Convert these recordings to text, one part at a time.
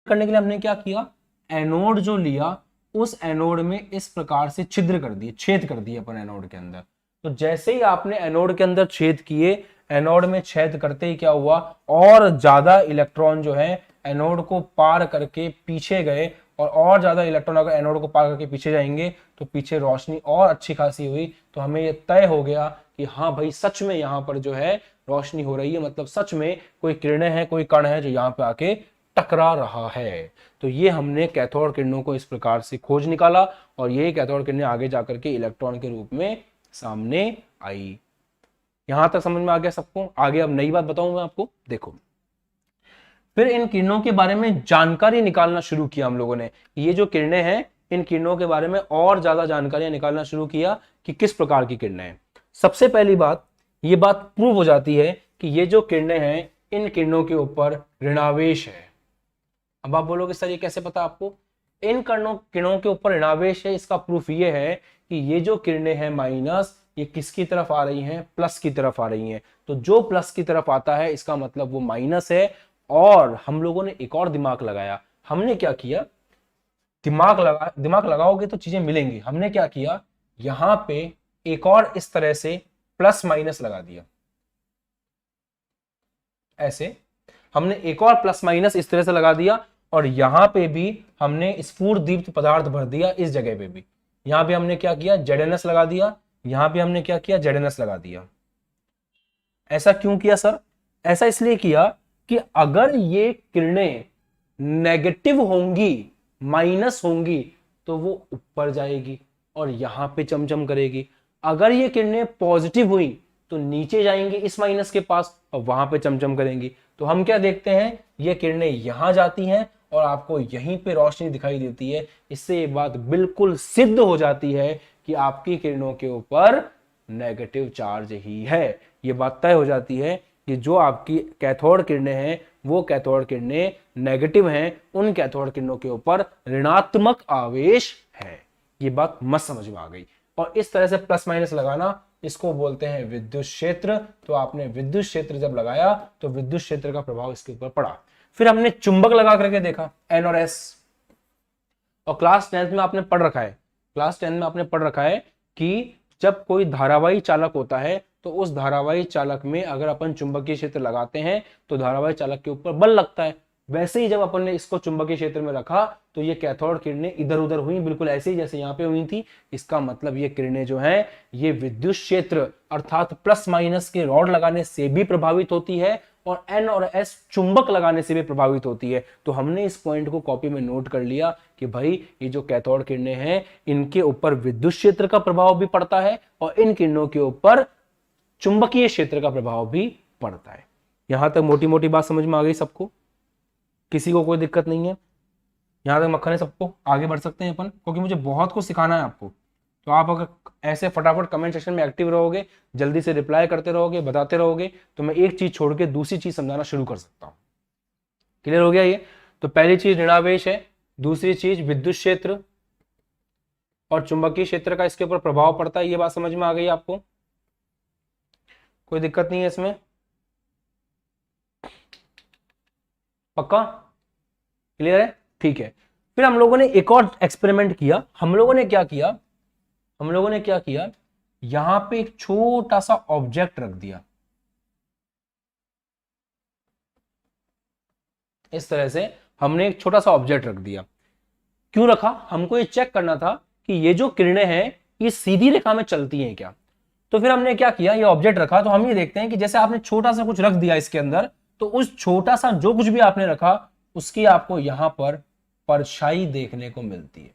करने के लिए हमने क्या किया, एनोड जो लिया उस एनोड में इस प्रकार से छिद्र कर दिए, छेद कर दिए अपन एनोड के अंदर। तो जैसे ही आपने एनोड के अंदर छेद किए, एनोड में छेद करते ही क्या हुआ, और ज्यादा इलेक्ट्रॉन जो है एनोड को पार करके पीछे गए, और ज्यादा इलेक्ट्रॉन अगर एनोड को पार करके पीछे जाएंगे तो पीछे रोशनी और अच्छी खासी हुई। तो हमें यह तय हो गया कि हाँ भाई सच में यहाँ पर जो है रोशनी हो रही है, मतलब सच में कोई किरणें हैं, कोई कण है जो यहाँ पे आके टकरा रहा है। तो ये हमने कैथोड किरणों को इस प्रकार से खोज निकाला, और ये कैथोड किरणें आगे जाकर के इलेक्ट्रॉन के रूप में सामने आई। यहां तक समझ में आ गया सबको? आगे अब नई बात बताऊं मैं आपको, देखो। फिर इन किरणों के बारे में जानकारी निकालना शुरू किया हम लोगों ने। ये जो किरणें हैं, इन किरणों के बारे में और ज्यादा जानकारियां निकालना शुरू किया कि किस प्रकार की किरणें हैं। सबसे पहली बात, ये बात प्रूव हो जाती है कि ये जो किरणें हैं, इन किरणों के ऊपर ऋणावेश है। अब आप बोलोगे सर ये कैसे पता आपको? इन किरणों के ऊपर ऋणावेश है, इसका प्रूफ ये है कि ये जो किरणें हैं माइनस, ये किसकी तरफ आ रही हैं? प्लस की तरफ आ रही हैं। तो जो प्लस की तरफ आता है इसका मतलब वो माइनस है। और हम लोगों ने एक और दिमाग लगाया। हमने क्या किया, दिमाग लगाओगे तो चीजें मिलेंगी। हमने क्या किया, यहां पे एक और इस तरह से प्लस माइनस लगा दिया। ऐसे हमने एक और प्लस माइनस इस तरह से लगा दिया, और यहां पे भी हमने स्फुर दीप्त पदार्थ भर दिया। इस जगह पे भी, यहां पे हमने क्या किया, ZnS लगा दिया। यहां पे हमने क्या किया, ZnS लगा दिया। ऐसा क्यों किया सर? ऐसा इसलिए किया कि अगर ये किरणें नेगेटिव होंगी, माइनस होंगी, तो वो ऊपर जाएगी और यहां पे चमचम करेगी। अगर ये किरणें पॉजिटिव हुई तो नीचे जाएंगे इस माइनस के पास और वहां पे चमचम करेंगी। तो हम क्या देखते हैं, ये किरणें यहां जाती हैं और आपको यहीं पे रोशनी दिखाई देती है। इससे ये बात बिल्कुल सिद्ध हो जाती है कि आपकी किरणों के ऊपर नेगेटिव चार्ज ही है। ये बात तय हो जाती है कि जो आपकी कैथोड किरणें हैं, वो कैथोड किरणें नेगेटिव हैं, उन कैथोड किरणों के ऊपर ऋणात्मक आवेश है। ये बात मस्त समझ में आ गई। और इस तरह से प्लस माइनस लगाना, इसको बोलते हैं विद्युत क्षेत्र। तो आपने विद्युत क्षेत्र जब लगाया तो विद्युत क्षेत्र का प्रभाव इसके ऊपर पड़ा। फिर हमने चुंबक लगा करके देखा, N और S। और क्लास 10th में आपने पढ़ रखा है, क्लास 10 में आपने पढ़ रखा है कि जब कोई धारावाही चालक होता है तो उस धारावाही चालक में अगर अपन चुंबकीय क्षेत्र लगाते हैं तो धारावाही चालक के ऊपर बल लगता है। वैसे ही जब अपन ने इसको चुंबकीय क्षेत्र में रखा तो ये कैथोड किरणें इधर उधर हुई, बिल्कुल ऐसे ही जैसे यहाँ पे हुई थी। इसका मतलब ये किरणें जो हैं ये विद्युत क्षेत्र अर्थात प्लस माइनस के रॉड लगाने से भी प्रभावित होती है और N और S चुंबक लगाने से भी प्रभावित होती है। तो हमने इस पॉइंट को कॉपी में नोट कर लिया कि भाई ये जो कैथोड किरणें हैं इनके ऊपर विद्युत क्षेत्र का प्रभाव भी पड़ता है और इन किरणों के ऊपर चुंबकीय क्षेत्र का प्रभाव भी पड़ता है। यहां तक मोटी मोटी बात समझ में आ गई सबको? किसी को कोई दिक्कत नहीं है? यहां तक मक्खन है सबको? आगे बढ़ सकते हैं अपन, क्योंकि मुझे बहुत कुछ सिखाना है आपको। तो आप अगर ऐसे फटाफट कमेंट सेक्शन में एक्टिव रहोगे, जल्दी से रिप्लाई करते रहोगे, बताते रहोगे, तो मैं एक चीज छोड़ के दूसरी चीज समझाना शुरू कर सकता हूं। क्लियर हो गया ये? तो पहली चीज ऋणावेश है, दूसरी चीज विद्युत क्षेत्र और चुंबकीय क्षेत्र का इसके ऊपर प्रभाव पड़ता है। ये बात समझ में आ गई आपको? कोई दिक्कत नहीं है इसमें? पक्का? क्लियर है? ठीक है। फिर हम लोगों ने एक और एक्सपेरिमेंट किया। हम लोगों ने क्या किया, यहां पे एक छोटा सा ऑब्जेक्ट रख दिया। इस तरह से हमने एक छोटा सा ऑब्जेक्ट रख दिया। क्यों रखा? हमको ये चेक करना था कि ये जो किरणें हैं ये सीधी रेखा में चलती हैं क्या। तो फिर हमने क्या किया, ये ऑब्जेक्ट रखा। तो हम ये देखते हैं कि जैसे आपने छोटा सा कुछ रख दिया इसके अंदर, तो उस छोटा सा जो कुछ भी आपने रखा उसकी आपको यहां पर परछाई देखने को मिलती है।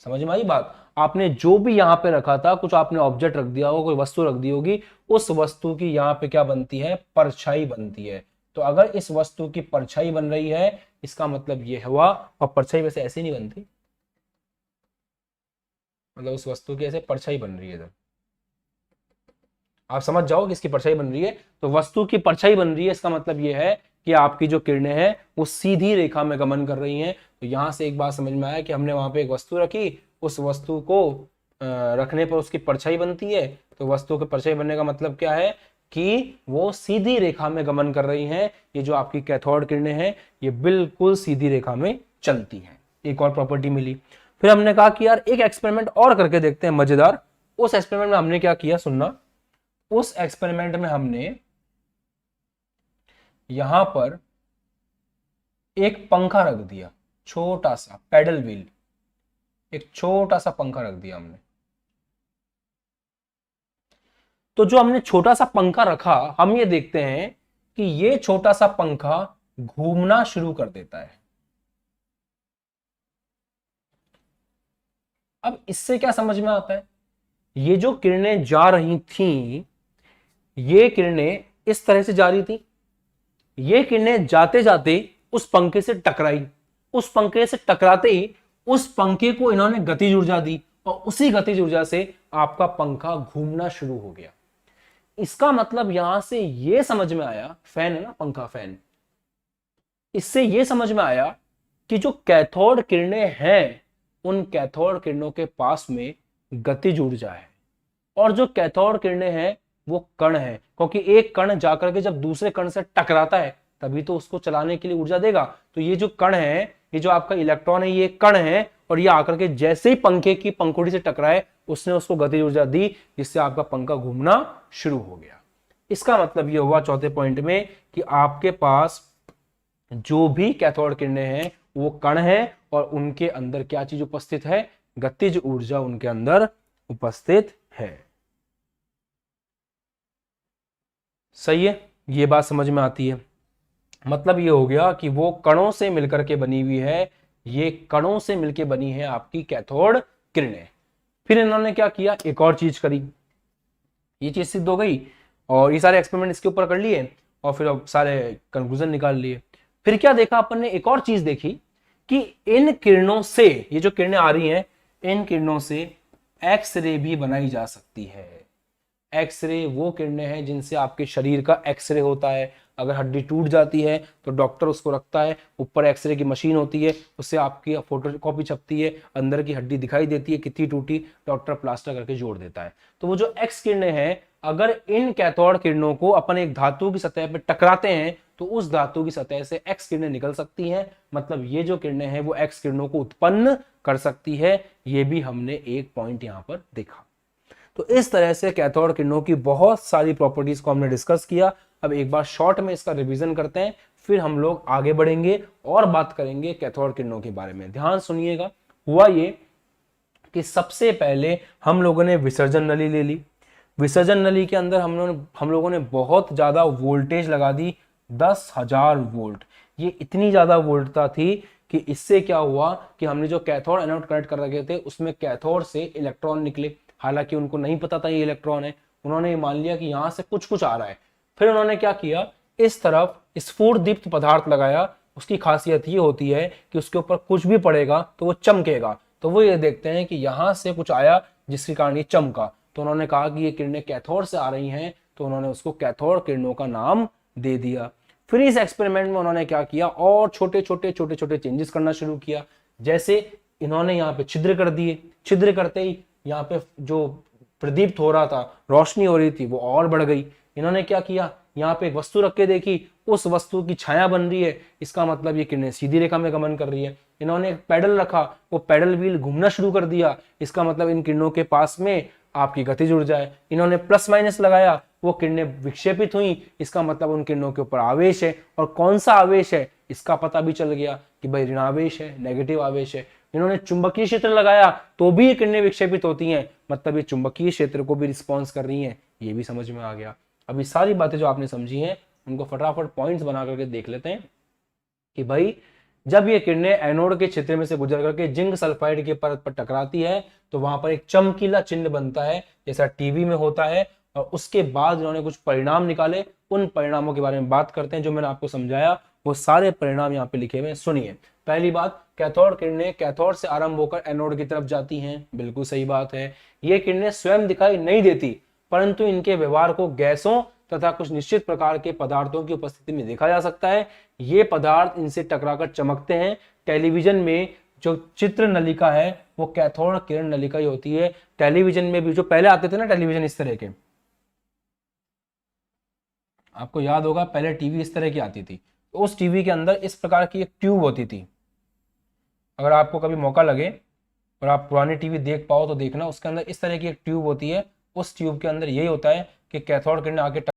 समझ में आई बात? आपने जो भी यहां पे रखा था, कुछ आपने ऑब्जेक्ट रख दिया होगा, कोई वस्तु रख दी होगी, उस वस्तु की यहां पे क्या बनती है, परछाई बनती है। तो अगर इस वस्तु की परछाई बन रही है इसका मतलब ये हुआ, और परछाई वैसे ऐसे नहीं बनती, मतलब उस वस्तु की ऐसे परछाई बन रही है। इधर आप समझ जाओ कि इसकी परछाई बन रही है, तो वस्तु की परछाई बन रही है, इसका मतलब यह है कि आपकी जो किरणें हैं वो सीधी रेखा में गमन कर रही हैं। तो यहां से एक बात समझ में आया कि हमने वहां पे एक वस्तु रखी, उस वस्तु को रखने पर उसकी परछाई बनती है। तो वस्तु की परछाई बनने का मतलब क्या है कि वो सीधी रेखा में गमन कर रही हैं। ये जो आपकी कैथोड किरणें हैं ये बिल्कुल सीधी रेखा में चलती हैं। एक और प्रॉपर्टी मिली। फिर हमने कहा कि यार एक एक्सपेरिमेंट और करके देखते हैं मजेदार। उस एक्सपेरिमेंट में हमने क्या किया सुनना। उस एक्सपेरिमेंट में हमने यहां पर एक पंखा रख दिया, छोटा सा पैडल व्हील, एक छोटा सा पंखा रख दिया हमने। तो जो हमने छोटा सा पंखा रखा, हम ये देखते हैं कि ये छोटा सा पंखा घूमना शुरू कर देता है। अब इससे क्या समझ में आता है, ये जो किरणें जा रही थी, ये किरणें इस तरह से जा रही थी, ये किरणें जाते जाते उस पंखे से टकराई, उस पंखे से टकराते ही उस पंखे को इन्होंने गतिज ऊर्जा दी और उसी गतिज ऊर्जा से आपका पंखा घूमना शुरू हो गया। इसका मतलब यहां से यह समझ में आया, फैन है ना, पंखा फैन, इससे यह समझ में आया कि जो कैथोड किरणें हैं उन कैथोड किरणों के पास में गतिज ऊर्जा है, और जो कैथोड किरणें हैं वो कण है, क्योंकि एक कण जाकर के जब दूसरे कण से टकराता है तभी तो उसको चलाने के लिए ऊर्जा देगा। तो ये जो कण है, ये जो आपका इलेक्ट्रॉन है, ये कण है, और ये आकर के जैसे ही पंखे की पंखुड़ी से टकराए उसने उसको गतिज ऊर्जा दी, जिससे आपका पंखा घूमना शुरू हो गया। इसका मतलब ये हुआ चौथे पॉइंट में कि आपके पास जो भी कैथोड किरणें हैं वो कण है और उनके अंदर क्या चीज उपस्थित है, गतिज ऊर्जा उनके अंदर उपस्थित है। सही है, ये बात समझ में आती है। मतलब ये हो गया कि वो कणों से मिलकर के बनी हुई है, ये कणों से मिलकर बनी है आपकी कैथोड किरणें। फिर इन्होंने क्या किया, एक और चीज करी, ये चीज सिद्ध हो गई और ये सारे एक्सपेरिमेंट इसके ऊपर कर लिए और फिर अब सारे कंक्लूजन निकाल लिए। फिर क्या देखा अपन ने, एक और चीज देखी कि इन किरणों से, ये जो किरणें आ रही हैं, इन किरणों से एक्सरे भी बनाई जा सकती है। एक्सरे वो किरणें हैं जिनसे आपके शरीर का एक्सरे होता है। अगर हड्डी टूट जाती है तो डॉक्टर उसको रखता है, ऊपर एक्सरे की मशीन होती है, उससे आपकी फोटोकॉपी छपती है, अंदर की हड्डी दिखाई देती है कितनी टूटी, डॉक्टर प्लास्टर करके जोड़ देता है। तो वो जो एक्स किरणें हैं, अगर इन कैथोड किरणों को अपन एक धातु की सतह पर टकराते हैं तो उस धातु की सतह से एक्स किरणें निकल सकती हैं। मतलब ये जो किरणें हैं वो एक्स किरणों को उत्पन्न कर सकती है। ये भी हमने एक पॉइंट यहां पर देखा। तो इस तरह से कैथोड किरणों की बहुत सारी प्रॉपर्टीज को हमने डिस्कस किया। अब एक बार शॉर्ट में इसका रिवीजन करते हैं, फिर हम लोग आगे बढ़ेंगे और बात करेंगे कैथोड किरणों के बारे में। ध्यान सुनिएगा। हुआ ये कि सबसे पहले हम लोगों ने विसर्जन नली ले ली। विसर्जन नली के अंदर हम लोगों ने बहुत ज्यादा वोल्टेज लगा दी, 10,000 वोल्ट। ये इतनी ज्यादा वोल्टता थी कि इससे क्या हुआ कि हमने जो कैथोड एनोड कनेक्ट कर रखे थे उसमें कैथोड से इलेक्ट्रॉन निकले। हालांकि उनको नहीं पता था ये इलेक्ट्रॉन है, उन्होंने मान लिया कि यहां से कुछ कुछ आ रहा है। फिर उन्होंने क्या किया, इस तरफ स्फुर दीप्त पदार्थ लगाया। उसकी खासियत ये होती है कि उसके ऊपर कुछ भी पड़ेगा तो वो चमकेगा। तो वो ये देखते हैं कि यहां से कुछ आया जिसके कारण ये चमका, तो उन्होंने कहा कि ये किरणें कैथोड से आ रही हैं, तो उन्होंने उसको कैथोड किरणों का नाम दे दिया। फिर इस एक्सपेरिमेंट में उन्होंने क्या किया, और छोटे छोटे चेंजेस करना शुरू किया। जैसे इन्होंने यहाँ पे छिद्र कर दिए, छिद्र करते ही यहाँ पे जो प्रदीप्त हो रहा था, रोशनी हो रही थी, वो और बढ़ गई। इन्होंने क्या किया, यहाँ पे एक वस्तु रख के देखी, उस वस्तु की छाया बन रही है, इसका मतलब ये किरणें सीधी रेखा में गमन कर रही है। इन्होंने एक पैडल रखा, वो पैडल व्हील घूमना शुरू कर दिया, इसका मतलब इन किरणों के पास में आपकी गतिज ऊर्जा है। इन्होंने प्लस माइनस लगाया, वो किरणें विक्षेपित हुई, इसका मतलब उन किरणों के ऊपर आवेश है, और कौन सा आवेश है इसका पता भी चल गया कि भाई ऋणावेश है, नेगेटिव आवेश है। इन्होंने चुंबकीय क्षेत्र लगाया तो भी ये किरणें विक्षेपित होती हैं, मतलब ये चुंबकीय क्षेत्र को भी रिस्पॉन्स कर रही हैं, ये भी समझ में आ गया। अभी सारी बातें जो आपने समझी हैं उनको फटाफट पॉइंट्स बना करके देख लेते हैं कि भाई जब ये किरणें एनोड के क्षेत्र में से गुजर करके जिंक सल्फाइड के परत पर टकराती है तो वहां पर एक चमकीला चिन्ह बनता है, जैसा टीवी में होता है। और उसके बाद इन्होंने कुछ परिणाम निकाले, उन परिणामों के बारे में बात करते हैं। जो मैंने आपको समझाया वो सारे परिणाम यहाँ पे लिखे हुए हैं, सुनिए। पहली बात, कैथोड किरणें कैथोड से आरंभ होकर एनोड की तरफ जाती हैं, बिल्कुल सही बात है। ये किरणें स्वयं दिखाई नहीं देती, परंतु इनके व्यवहार को गैसों तथा कुछ निश्चित प्रकार के पदार्थों की उपस्थिति में देखा जा सकता है। ये पदार्थ इनसे टकराकर चमकते हैं। टेलीविजन में जो चित्र नलिका है वो कैथोड किरण नलिका ही होती है। टेलीविजन में भी जो पहले आते थे ना टेलीविजन इस तरह के, आपको याद होगा पहले टीवी इस तरह की आती थी, तो उस टीवी के अंदर इस प्रकार की एक ट्यूब होती थी। अगर आपको कभी मौका लगे और आप पुरानी टीवी देख पाओ तो देखना, उसके अंदर इस तरह की एक ट्यूब होती है। उस ट्यूब के अंदर यही होता है कि कैथोड किरण आके